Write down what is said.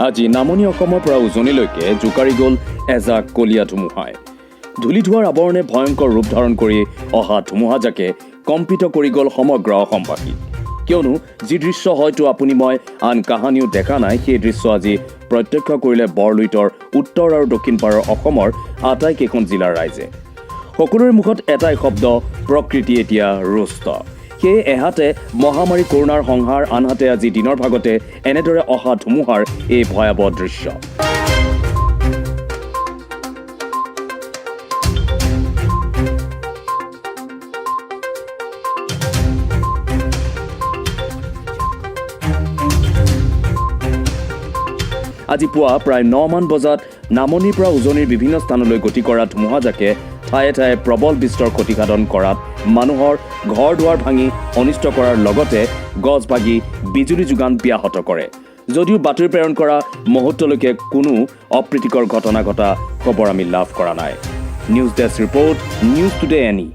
আজি নামনি অসমৰ পৰা উজনিলৈকে জোকাৰি গ'ল এজাক কলীয়া ধুমুহাই। ধূলি ধোৱাৰ আৱৰণে ভয়ংকৰ ৰূপ ধাৰণ কৰি অহা ধুমুহাজাকে কম্পিত কৰি গ'ল সমগ্ৰ অসমবাসী। কিয়নো যি দৃশ্য হয়তো আপুনি মই আন কাহানিও দেখা নাই, সেই দৃশ্য আজি প্ৰত্যক্ষ কৰিলে বৰলুইতৰ উত্তৰ আৰু দক্ষিণ পাৰৰ অসমৰ আটাইকেইখন জিলাৰ ৰাইজে। সকলোৰে মুখত এটাই শব্দ, প্ৰকৃতি এতিয়া ৰুষ্ট। সেয়ে এহাতে মহামাৰী কৰোণাৰ সংহাৰ, আনহাতে আজি দিনৰ ভাগতে এনেদৰে অহা ধুমুহাৰ এই ভয়াৱহ দৃশ্য। আজি পুৱা প্ৰায় 9 মান বজাত নামনিৰ পৰা উজনিৰ বিভিন্ন স্থানলৈ গতি কৰা ধুমুহাজাকে ঠায়ে ঠায়ে প্ৰবল বিস্তৰ ক্ষতিসাধন কৰাত মানুহৰ ঘৰ দুৱাৰ ভাঙি অনিষ্ট কৰাৰ লগতে গছ ভাগি বিজুলী যোগান ব্যাহত কৰে। যদিও বাতৰি প্ৰেৰণ কৰা মুহূৰ্তলৈকে কোনো অপ্ৰীতিকৰ ঘটনা ঘটা খবৰ আমি লাভ কৰা নাই। News desk report, news today any.